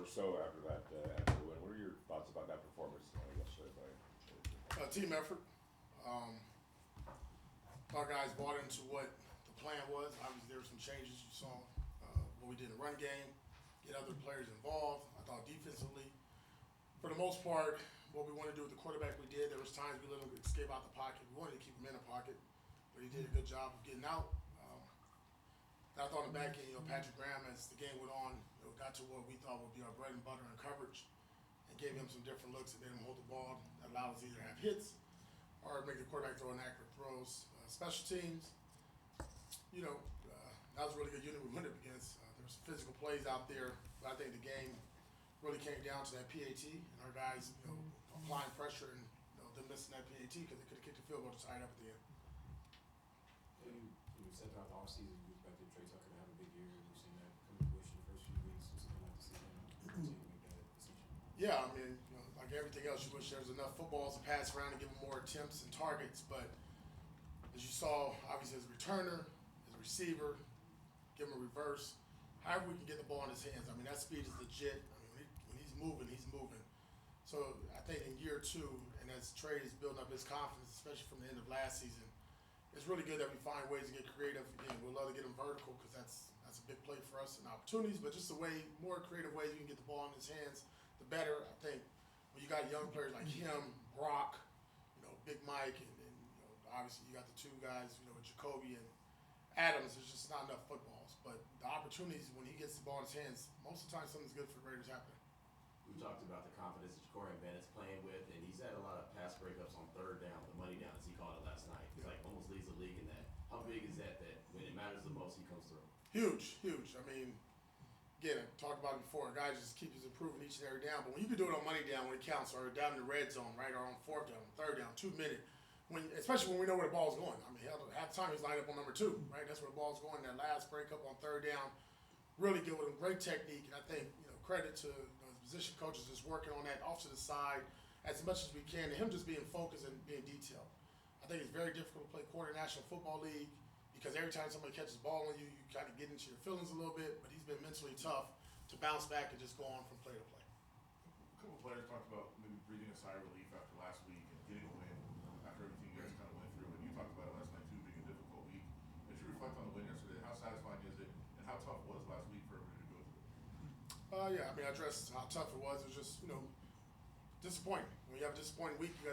or so after the win. What are your thoughts about that performance yesterday by Team effort. Our guys bought into what the plan was. Obviously, there were some changes you saw. What we did in the run game, get other players involved. I thought defensively, for the most part, what we wanted to do with the quarterback, we did. There was times we let him escape out the pocket. We wanted to keep him in the pocket, but he did a good job of getting out. I thought on the back end, Patrick Graham, as the game went on, got to what we thought would be our bread and butter in coverage, and gave him some different looks and made him hold the ball. That allowed us to either have hits or make the quarterback throw inaccurate throws. Special teams, that was a really good unit we went up against. There were some physical plays out there, but I think the game really came down to that PAT and our guys, applying pressure and them missing that PAT because they could have kicked the field goal to tie it up at the end. You said throughout the offseason you expected Trey Tucker to have a big year. We've seen that come to fruition the first few weeks. So something like to see him continue to make that decision. Yeah, I mean, like everything else, you wish there was enough footballs to pass around and give him more attempts and targets. But as you saw, obviously as a returner, as a receiver, give him a reverse. However we can get the ball in his hands. I mean, that speed is legit. I mean, when he's moving, he's moving. So I think in year two, and as Trey is building up his confidence, especially from the end of last season, it's really good that we find ways to get creative. Again, we'd love to get him vertical because that's a big play for us and opportunities. But just more creative ways you can get the ball in his hands, the better. I think when you got young players like him, Brock, Big Mike, and obviously you got the two guys, with Jacoby and Adams. There's just not enough footballs. But the opportunities when he gets the ball in his hands, most of the time something's good for the Raiders happening. We talked about the confidence that Corey Bennett's playing with, and he's had a lot of pass breakups on third down, the money down as he called it last night. He's like almost leads the league in that. How big is that when it matters the most, he comes through? Huge. I mean, again, I talked about it before. Guys just keep improving each and every down. But when you can do it on money down when it counts, or down in the red zone, right, or on fourth down, third down, 2 minute, especially when we know where the ball's going. I mean, half the time he's lined up on number 2, right? That's where the ball's going. That last breakup on third down, really good with him. Great technique, and I think credit to his position coaches just working on that off to the side as much as we can, and him just being focused and being detailed. I think it's very difficult to play quarter National Football League because every time somebody catches the ball on you, you kind of get into your feelings a little bit. But he's been mentally tough to bounce back and just go on from play to play. A couple of players talked about maybe breathing a sigh of relief after last week and getting a win after everything you guys kind of went through. And you talked about it last night too, being a difficult week. As you reflect on the win yesterday, how satisfying is it, and how tough was last week for everybody to go through? Yeah, I mean, I addressed how tough it was. It was just, disappointing. When you have a disappointing week, you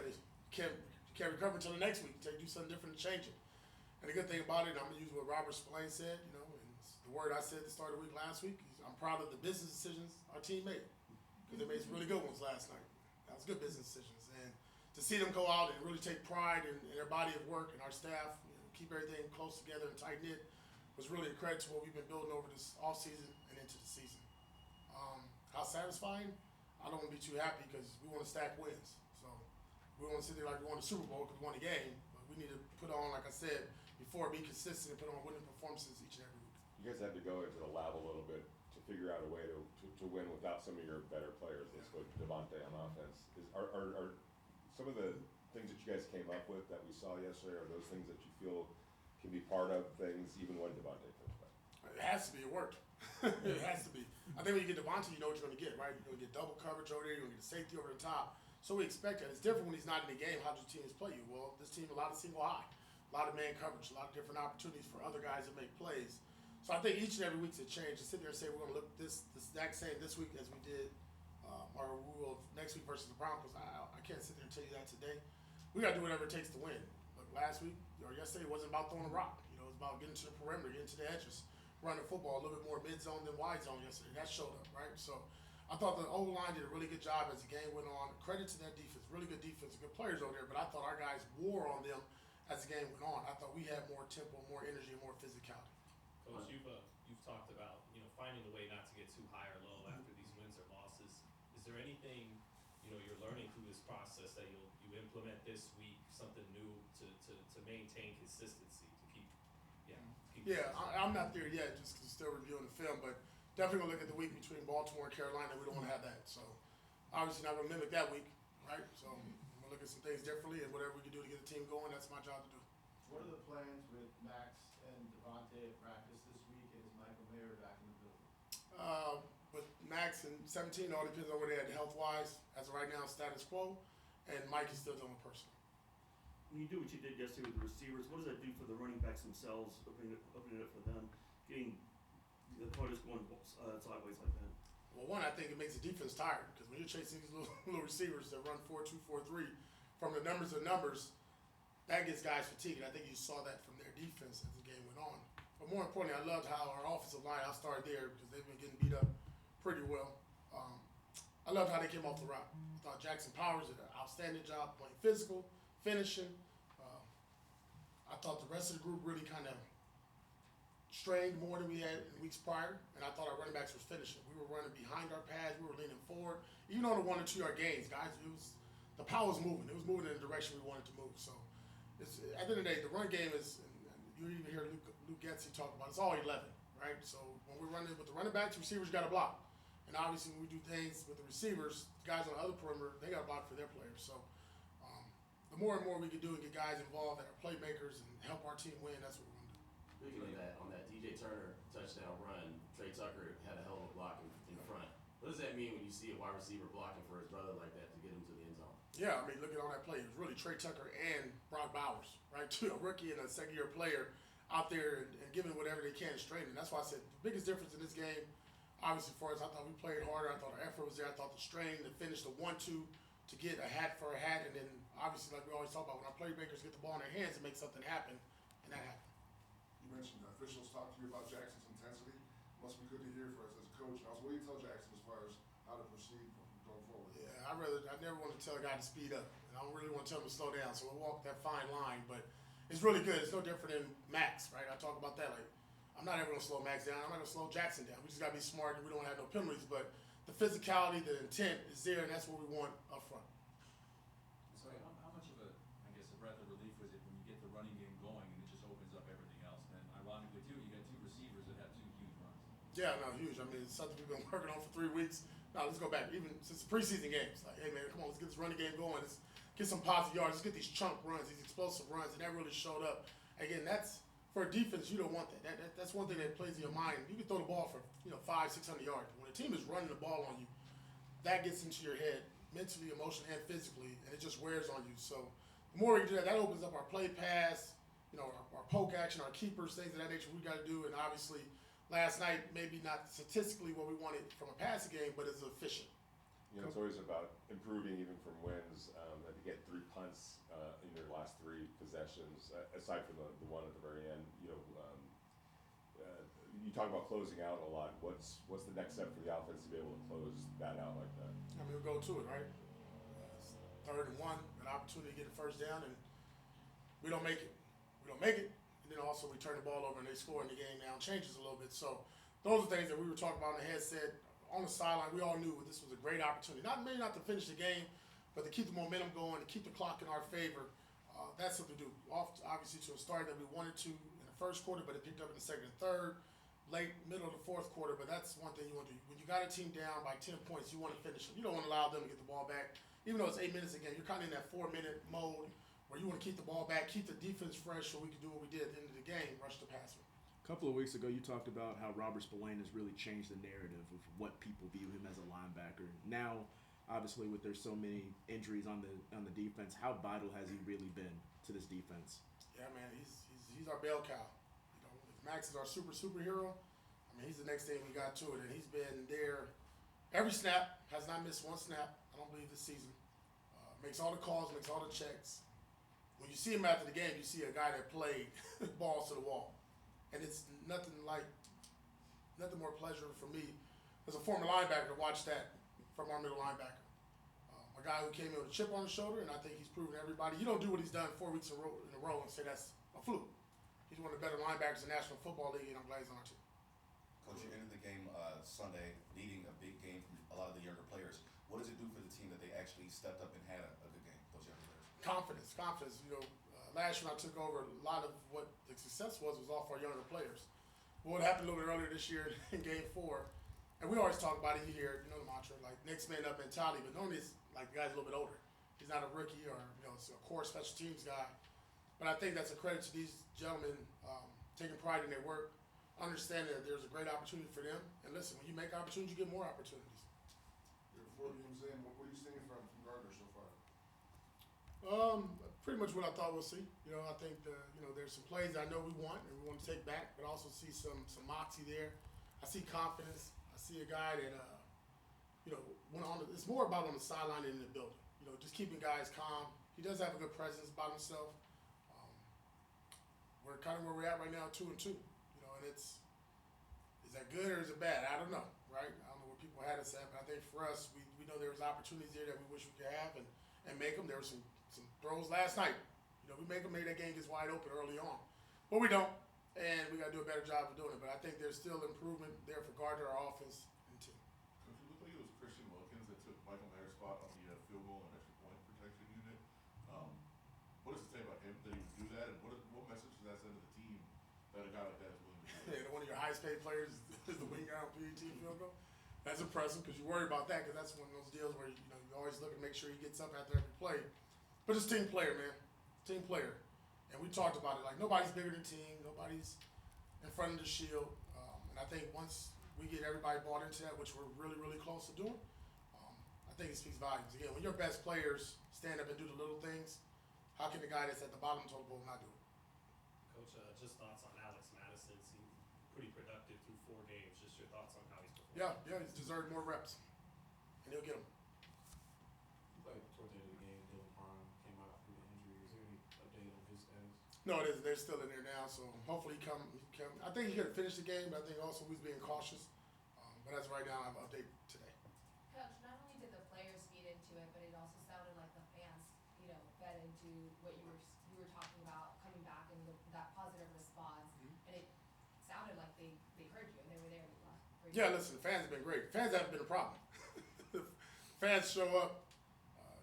can't recover until the next week. You do something different to change it. And the good thing about it, I'm going to use what Robert Spillane said, and it's the word I said at the start of the week last week. I'm proud of the business decisions our team made because they made some really good ones last night. That was good business decisions. And to see them go out and really take pride in their body of work and our staff, keep everything close together and tight-knit was really a credit to what we've been building over this offseason and into the season. How satisfying? I don't want to be too happy because we want to stack wins. So we want to sit there like we won the Super Bowl because we won the game. But we need to put on, like I said before, be consistent and put on winning performances each and every week. You guys had to go into the lab a little bit to figure out a way to win without some of your better players. Let's go to Devontae on offense. Are some of the things that you guys came up with that we saw yesterday, are those things that you feel can be part of things even when Devontae first played? It has to be. It worked. It has to be. I think when you get Devontae, you know what you're going to get, right? You're going to get double coverage over there. You're going to get a safety over the top. So we expect that. It's different when he's not in the game. How do teams play you? Well, this team, a lot of single high, a lot of man coverage, a lot of different opportunities for other guys to make plays. So I think each and every week's a change. To sit there and say we're going to look this exact same this week as we did, or we will next week versus the Broncos. I can't sit there and tell you that today. We got to do whatever it takes to win. Look, last week or yesterday, it wasn't about throwing a rock. It was about getting to the perimeter, getting to the edges, running the football a little bit more mid-zone than wide zone yesterday. That showed up, right? So I thought the O-line did a really good job as the game went on. Credit to that defense. Really good defense, good players over there, but I thought our guys wore on them as the game went on. I thought we had more tempo, more energy, and more physicality. Coach, you've talked about finding a way not to get too high or low after these wins or losses. Is there anything you're learning through this process that you implement this week, something new to maintain consistency, to keep Yeah, I'm not there yet, just 'cause I'm still reviewing the film, but definitely gonna look at the week between Baltimore and Carolina. We don't want to have that, so obviously not gonna mimic that week, right? So I'm gonna look at some things differently, and whatever we can do to get the team going, that's my job to do. What are the plans with Max and Devontae at practice this week, and is Michael Mayer back in the building? But Max and 17 all depends on where they're at health-wise. As of right now, status quo, and Mike is still doing personal. When you do what you did yesterday with the receivers, what does that do for the running backs themselves, opening it up for them, getting the opponents going sideways like that? Well, one, I think it makes the defense tired because when you're chasing these little receivers that run 4-2, 4-3, from the numbers to numbers, that gets guys fatigued. I think you saw that from their defense as the game went on. But more importantly, I loved how our offensive line, I'll start there because they've been getting beat up pretty well. I loved how they came off the route. I thought Jackson Powers did an outstanding job playing physical, finishing. I thought the rest of the group really kind of strained more than we had in weeks prior, and I thought our running backs was finishing. We were running behind our pads, we were leaning forward. Even on the 1 or 2 yard gains, guys, the power was moving. It was moving in the direction we wanted to move. So it's, at the end of the day, the run game is, and you even hear Luke Getsy talk about it, it's all 11, right? So when we're running with the running backs, receivers got to block. And obviously when we do things with the receivers, guys on the other perimeter, they got to block for their players. So the more and more we can do and get guys involved that are playmakers and help our team win, that's what we want to do. Speaking of that, on that DJ Turner touchdown run, Trey Tucker had a hell of a block in front. What does that mean when you see a wide receiver blocking for his brother like that to get him to the end zone? Yeah, I mean, look at all that play. It was really Trey Tucker and Brock Bowers, right? A rookie and a second-year player out there and giving whatever they can to straighten. That's why I said the biggest difference in this game, obviously, for us, I thought we played harder. I thought our effort was there. I thought the strain to finish the 1-2 to get a hat for a hat, and then obviously, like we always talk about, when our playmakers get the ball in their hands, it makes something happen, and that happened. You mentioned the officials talked to you about Jackson's intensity. Must be good to hear for us as a coach. I was waiting to tell Jackson as far as how to proceed from going forward. Yeah, I never want to tell a guy to speed up. And I don't really want to tell him to slow down. So we'll walk that fine line, but it's really good. It's no different than Max, right? I talk about that. Like, I'm not ever going to slow Max down. I'm not going to slow Jackson down. We just got to be smart and we don't have no penalties. But the physicality, the intent is there, and that's what we want up front. So how much of a breath of relief was it when you get the running game going and it just opens up everything else? And ironically too, you got 2 receivers that have 2 huge runs. Yeah, no, huge. I mean, it's something we've been working on for 3 weeks. Now, let's go back. Even since the preseason games. Like, hey, man, come on, let's get this running game going. Let's get some positive yards. Let's get these chunk runs, these explosive runs. And that really showed up. Again, that's, for a defense, you don't want that. That's one thing that plays in your mind. You can throw the ball for, 500-600 yards. When a team is running the ball on you, that gets into your head mentally, emotionally, and physically, and it just wears on you. So the more we do that, that opens up our play pass, our poke action, our keepers, things of that nature we got to do. And obviously, last night, maybe not statistically what we wanted from a passing game, but it's efficient. It's always about improving even from wins. I think you had 3 punts in your last 3 possessions, aside from the one at the very end. You talk about closing out a lot. What's the next step for the offense to be able to close that out like that? I mean, we'll go to it, right? It's 3rd and 1, an opportunity to get a first down, and we don't make it. And then also we turn the ball over and they score and the game now changes a little bit. So those are things that we were talking about in the headset. On the sideline, we all knew this was a great opportunity. Maybe not to finish the game, but to keep the momentum going, to keep the clock in our favor. That's what to do. Obviously, to a start that we wanted to in the first quarter, but it picked up in the second and third, late, middle of the fourth quarter. But that's one thing you want to do. When you got a team down by 10 points, you want to finish them. You don't want to allow them to get the ball back. Even though it's 8 minutes again, you're kind of in that 4-minute mode where you want to keep the ball back, keep the defense fresh so we can do what we did at the end of the game, rush the passer. A couple of weeks ago, you talked about how Robert Spillane has really changed the narrative of what people view him as a linebacker. Now, obviously, with there's so many injuries on the defense, how vital has he really been to this defense? Yeah, man, he's our bell cow. If Max is our superhero, I mean, he's the next thing we got to it, and he's been there every snap. Has not missed 1 snap. I don't believe this season. Makes all the calls, makes all the checks. When you see him after the game, you see a guy that played balls to the wall. And it's nothing more pleasure for me as a former linebacker to watch that from our middle linebacker. A guy who came in with a chip on his shoulder, and I think he's proven everybody, you don't do what he's done 4 weeks in a row and say that's a fluke. He's one of the better linebackers in the National Football League, and I'm glad he's on our team. Coach, you ended the game Sunday needing a big game from a lot of the younger players. What does it do for the team that they actually stepped up and had a good game, those younger players? Confidence. Last year when I took over, a lot of what the success was off our younger players. But what happened a little bit earlier this year in Game 4, and we always talk about it, you hear, the mantra, like next man up mentality, but normally it's like the guy's a little bit older. He's not a rookie or, it's a core special teams guy. But I think that's a credit to these gentlemen taking pride in their work, understanding that there's a great opportunity for them. And listen, when you make opportunities, you get more opportunities. Before you comes in, what are you seeing from Gardner so far? Pretty much what I thought we'll see. You know, I think there's some plays I know we want and we want to take back, but also see some moxie there. I see confidence. I see a guy that went on. It's more about on the sideline than in the building. You know, just keeping guys calm. He does have a good presence about himself. We're kind of where we're at right now, 2-2. You know, and is that good or is it bad? I don't know, right? I don't know where people had us at, but I think for us, we know there was opportunities there that we wish we could have and make them. There were some throws last night. You know, we made that game gets wide open early on, but we don't, and we got to do a better job of doing it. But I think there's still improvement there for Gardner, our offense and team. Coach, it looked like it was Christian Wilkins that took Michael Mayer's spot on the field goal and extra point protection unit. What does it say about him that he would do that, and what message does that send to the team that a guy like that is willing to do that? Yeah, one of your highest paid players is the winger on PET field goal. That's impressive because you worry about that because that's one of those deals where you always look and make sure he gets up after every play. But it's team player, man, team player, and we talked about it. Like nobody's bigger than team, nobody's in front of the shield, and I think once we get everybody bought into that, which we're really really close to doing, I think it speaks volumes. Again, when your best players stand up and do the little things, how can the guy that's at the bottom of the total bowl not do it? Coach, just thoughts on Alex Madison. Seemed pretty productive through 4 games. Just your thoughts on how he's performed. Yeah, he's deserved more reps, and he'll get them. Like toward the end of the game, Dylan Prime came out through the injury. Is there any update on his status? No, it isn't. They're still in there now, so hopefully he come. I think he could have finished the game, but I think also he's being cautious. But as of right now, I have an update today. Coach, not only did the players feed into it, but it also sounded like the fans, fed into what you were talking about coming back and that positive response, and it sounded like they heard you and they were there for you. Yeah, listen, the fans have been great. Fans haven't been a problem. Fans show up.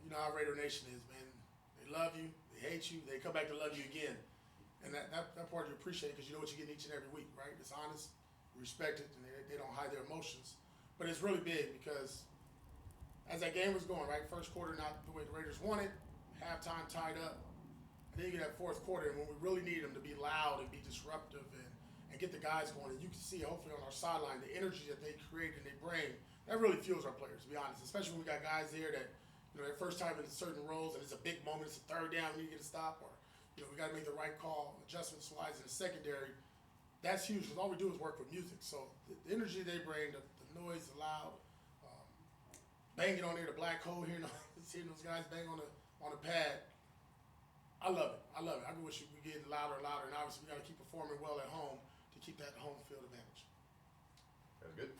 You know how Raider Nation is, man. They love you. They hate you. They come back to love you again. And that part you appreciate because you know what you get each and every week, right? It's honest, you respect it, and they don't hide their emotions. But it's really big because as that game was going, right, first quarter not the way the Raiders wanted, halftime tied up, and then you get that fourth quarter, and when we really need them to be loud and be disruptive and get the guys going, and you can see hopefully on our sideline the energy that they create and they bring, that really fuels our players, to be honest, especially when we got guys there that, their first time in certain roles, and it's a big moment, it's a third down, we need to get a stop, or we got to make the right call, adjustments-wise in the secondary. That's huge because all we do is work with music. So the energy they bring, the noise, the loud, banging on there, the black hole here, seeing those guys bang on the pad. I love it. I wish we get louder and louder, and obviously we got to keep performing well at home to keep that home field advantage. That's good.